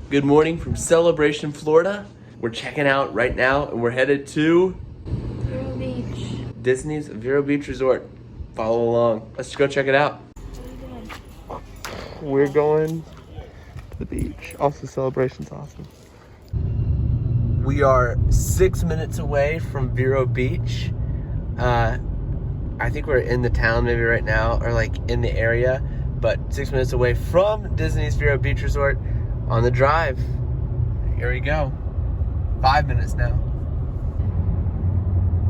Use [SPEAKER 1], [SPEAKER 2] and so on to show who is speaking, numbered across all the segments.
[SPEAKER 1] Good morning from Celebration, Florida. We're checking out right now and we're headed to
[SPEAKER 2] Vero Beach.
[SPEAKER 1] Disney's Vero Beach Resort. Follow along. Let's go check it out.
[SPEAKER 2] What are you doing?
[SPEAKER 1] We're going to the beach. Also, Celebration's awesome. We are 6 minutes away from Vero Beach. I think we're in the town maybe right now, or like in the area, but 6 minutes away from Disney's Vero Beach Resort on the drive. Here we go. 5 minutes now.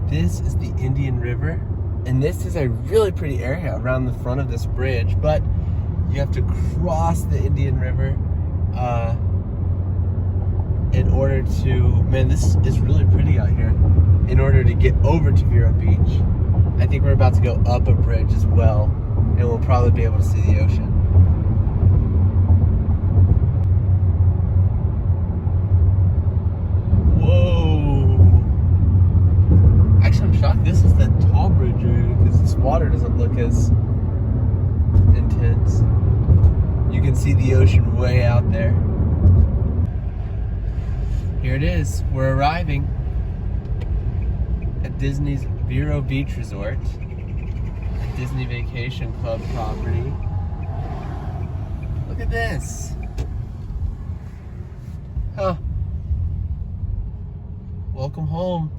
[SPEAKER 1] This is the Indian River, and this is a really pretty area around the front of this bridge, but you have to cross the Indian River in order to, man, this is really pretty out here, in order to get over to Vero Beach. I think we're about to go up a bridge as well, and we'll probably be able to see the ocean. Whoa! Actually, I'm shocked this is the tall bridge area because this water doesn't look as intense. You can see the ocean way out there. Here it is. We're arriving at Disney's Vero Beach Resort, a Disney Vacation Club property. Look at this. Huh. Welcome home.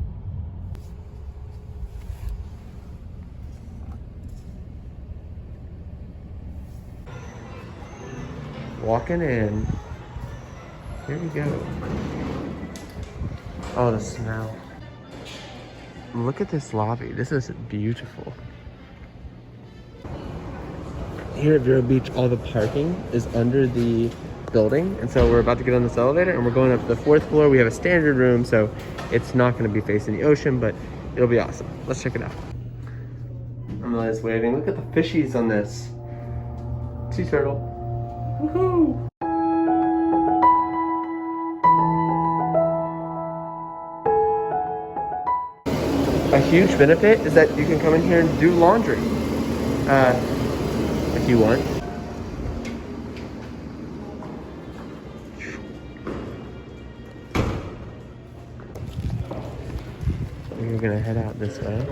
[SPEAKER 1] Walking in. Here we go. Oh, the smell. Look at this lobby. This is beautiful. Here at Vero Beach, all the parking is under the building. And so we're about to get on this elevator and we're going up to the 4th floor. We have a standard room, so it's not going to be facing the ocean, but it'll be awesome. Let's check it out. Amelia's waving. Look at the fishies on this. Sea turtle. Woohoo! A huge benefit is that you can come in here and do laundry if you want. We're gonna head out this way.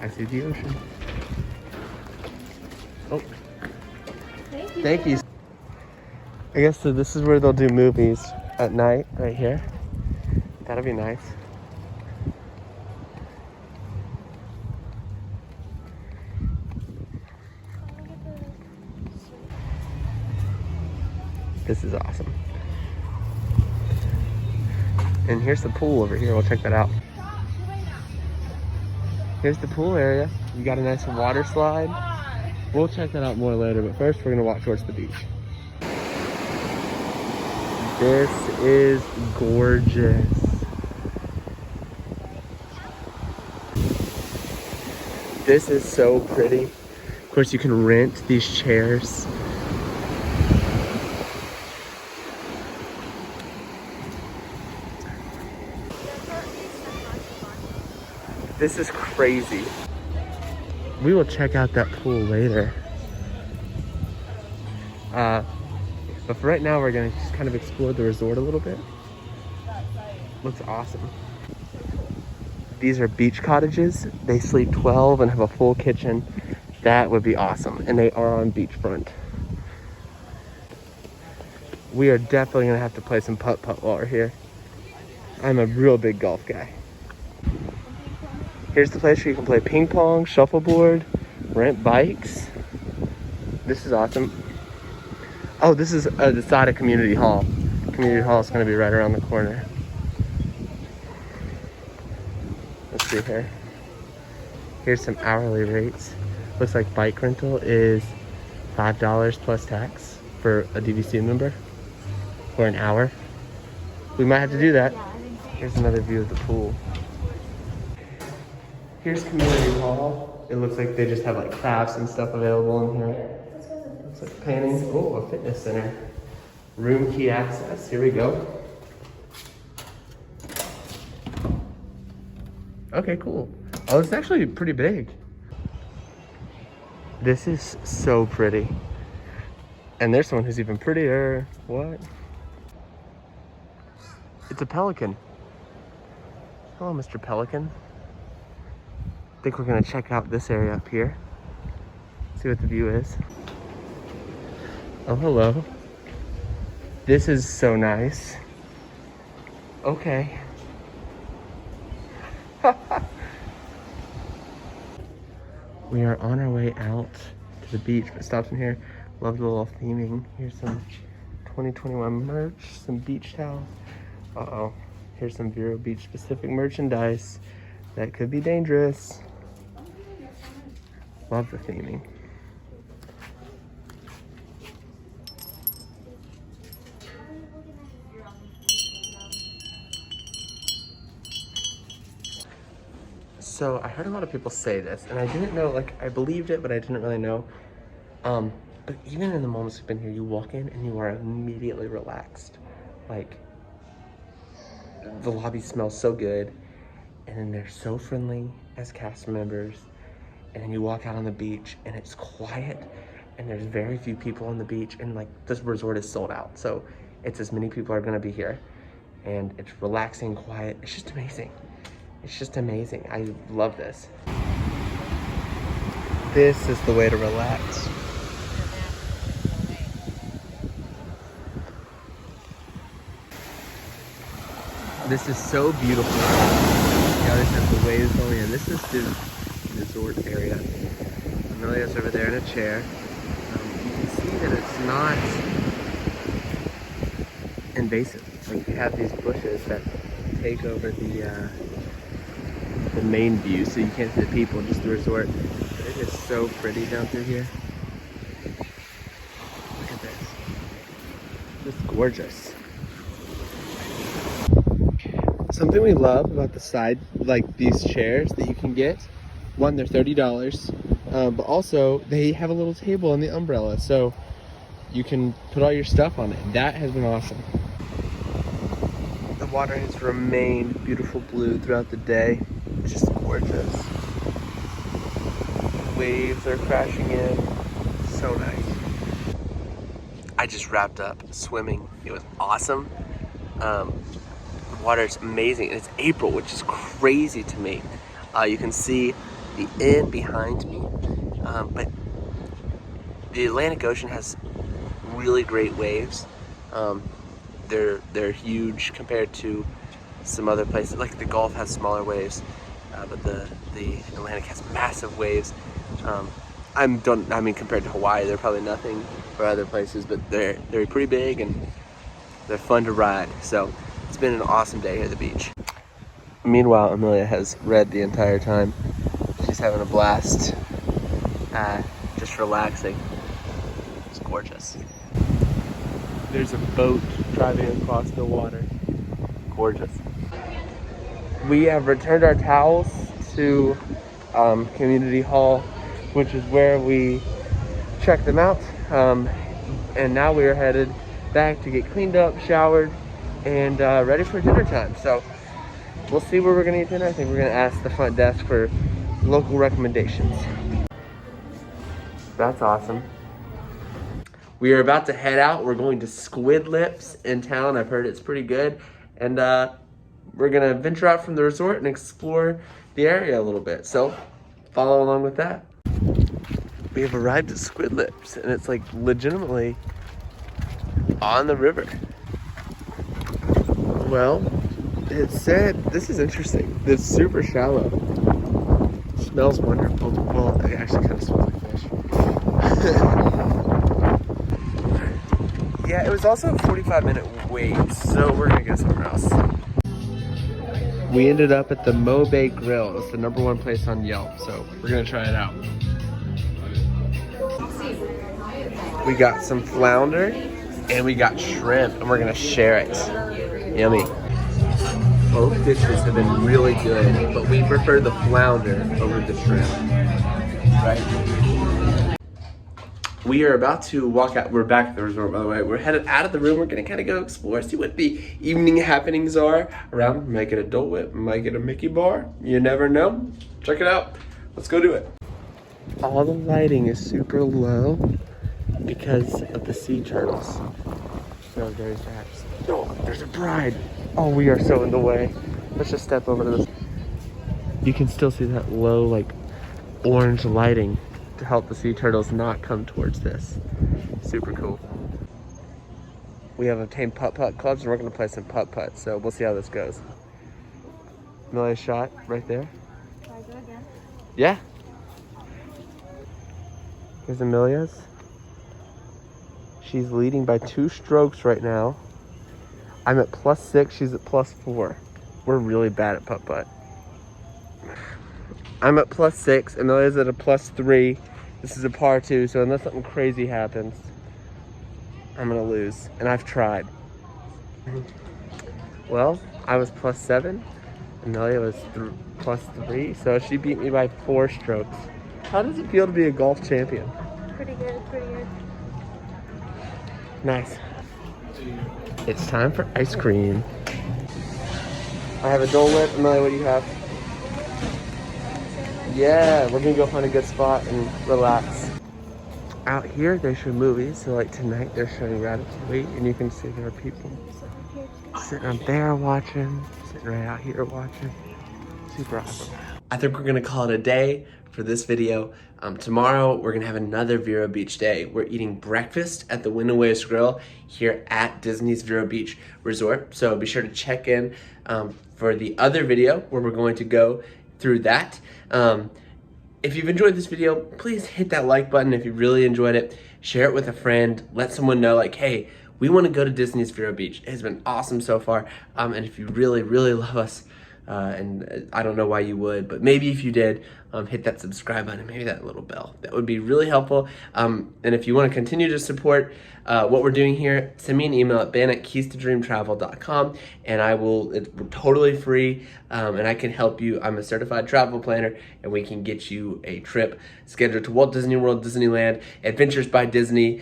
[SPEAKER 1] I see the ocean. Oh, thank you. I guess so. This is where they'll do movies at night, right here. That'll be nice. This is awesome. And here's the pool over here. We'll check that out. Here's the pool area. You got a nice water slide. We'll check that out more later, but first we're gonna walk towards the beach. This is gorgeous. This is so pretty. Of course, you can rent these chairs. This is crazy. We will check out that pool later. But for right now, we're gonna just kind of explore the resort a little bit. Looks awesome. These are beach cottages. They sleep 12 and have a full kitchen. That would be awesome. And they are on beachfront. We are definitely gonna have to play some putt-putt while we're here. I'm a real big golf guy. Here's the place where you can play ping pong, shuffleboard, rent bikes. This is awesome. Oh, this is the side of Community Hall. Community Hall is going to be right around the corner. Let's see here. Here's some hourly rates. Looks like bike rental is $5 plus tax for a DVC member for an hour. We might have to do that. Here's another view of the pool. Here's Community Hall. It looks like they just have like crafts and stuff available in here. Looks like paintings. Oh, a fitness center. Room key access. Here we go. Okay, cool. Oh, it's actually pretty big. This is so pretty. And there's someone who's even prettier. What? It's a pelican. Hello, Mr. Pelican. I think we're gonna check out this area up here. See what the view is. Oh, hello. This is so nice. Okay. We are on our way out to the beach, but stopped in here. Love the little theming. Here's some 2021 merch, some beach towels. Uh-oh. Here's some Vero Beach specific merchandise that could be dangerous. Love the theming. So I heard a lot of people say this, and I didn't know, like, I believed it, but I didn't really know. But even in the moments we've been here, you walk in and you are immediately relaxed. Like, the lobby smells so good, and then they're so friendly as cast members. And then you walk out on the beach and it's quiet, and there's very few people on the beach, and like, this resort is sold out. So it's as many people are gonna be here, and it's relaxing, quiet. It's just amazing. It's just amazing. I love this. This is the way to relax. This is so beautiful. Yeah, this has the waves going in. This is the resort area. Amelia's over there in a chair. You can see that it's not invasive. Like, you have these bushes that take over the main view, so you can't see the people, just the resort. But it is so pretty down through here. Look at this. Just gorgeous. Something we love about the side, like these chairs that you can get, one, they're $30, but also they have a little table on the umbrella, so you can put all your stuff on it. That has been awesome. The water has remained beautiful blue throughout the day. It's just gorgeous. Waves are crashing in. So nice. I just wrapped up swimming. It was awesome. The water is amazing, and it's April, which is crazy to me. You can see the inn behind me, but the Atlantic Ocean has really great waves. They're huge compared to some other places. Like the Gulf has smaller waves, but the Atlantic has massive waves. I mean, compared to Hawaii, they're probably nothing for other places, but they're pretty big and they're fun to ride. So it's been an awesome day here at the beach. Meanwhile, Amelia has read the entire time. She's having a blast, just relaxing. It's gorgeous. There's a boat driving across the water. Gorgeous. We have returned our towels to Community Hall, which is where we checked them out. And now we are headed back to get cleaned up, showered, and ready for dinner time. So we'll see where we're gonna eat dinner. I think we're gonna ask the front desk for local recommendations. That's awesome. We are about to head out. We're going to Squid Lips in town. I've heard it's pretty good. And we're gonna venture out from the resort and explore the area a little bit. So follow along with that. We have arrived at Squid Lips, and it's like legitimately on the river. Well, it said, this is interesting. It's super shallow. It smells wonderful. Well, it actually kind of smells like fish. Yeah, it was also a 45-minute wait, so we're gonna go somewhere else. We ended up at the Mobe Grill. It's the #1 place on Yelp, so we're gonna try it out. We got some flounder and we got shrimp, and we're gonna share it. Yummy. Both dishes have been really good, but we prefer the flounder over the shrimp. Right? We are about to walk out. We're back at the resort, by the way. We're headed out of the room. We're gonna kind of go explore, see what the evening happenings are around. Might get a Dole Whip, might get a Mickey bar. You never know. Check it out. Let's go do it. All the lighting is super low, because of the sea turtles. So there's that. Oh, there's a bride. Oh, we are so in the way. Let's just step over to this. You can still see that low, like, orange lighting to help the sea turtles not come towards this. Super cool. We have obtained putt-putt clubs and we're gonna play some putt-putt, so we'll see how this goes. Amelia's shot right there.
[SPEAKER 2] Should I go again?
[SPEAKER 1] Yeah. Here's Amelia's. She's leading by 2 strokes right now. I'm at +6, she's at +4. We're really bad at putt-putt. I'm at +6, Amelia's at a +3. This is a par 2, so unless something crazy happens, I'm gonna lose, and I've tried. Well, I was +7, Amelia was +3, so she beat me by 4 strokes. How does it feel to be a golf champion?
[SPEAKER 2] Pretty good, pretty good.
[SPEAKER 1] Nice. It's time for ice cream. I have a Dole Whip. Amelia, what do you have? Yeah, we're gonna go find a good spot and relax. Out here, they show movies. So like tonight, they're showing Ratatouille, and you can see there are people sitting up there watching, sitting right out here watching. Super awesome. I think we're gonna call it a day for this video. Tomorrow, we're gonna have another Vero Beach day. We're eating breakfast at the Winnaways Grill here at Disney's Vero Beach Resort. So be sure to check in for the other video where we're going to go through that. If you've enjoyed this video, please hit that like button. If you really enjoyed it, share it with a friend. Let someone know, like, hey, we want to go to Disney's Vero Beach. It has been awesome so far. And if you really, really love us, and I don't know why you would, but maybe if you did, hit that subscribe button, maybe that little bell. That would be really helpful. And if you want to continue to support what we're doing here, send me an email at ban@keystodreamtravel.com, and it's totally free, and I can help you. I'm a certified travel planner, and we can get you a trip scheduled to Walt Disney World, Disneyland, Adventures by Disney,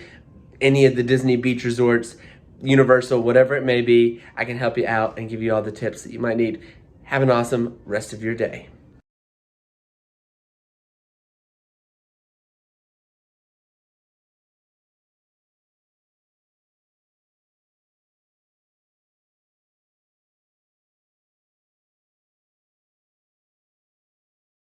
[SPEAKER 1] any of the Disney beach resorts, Universal, whatever it may be. I can help you out and give you all the tips that you might need. Have an awesome rest of your day.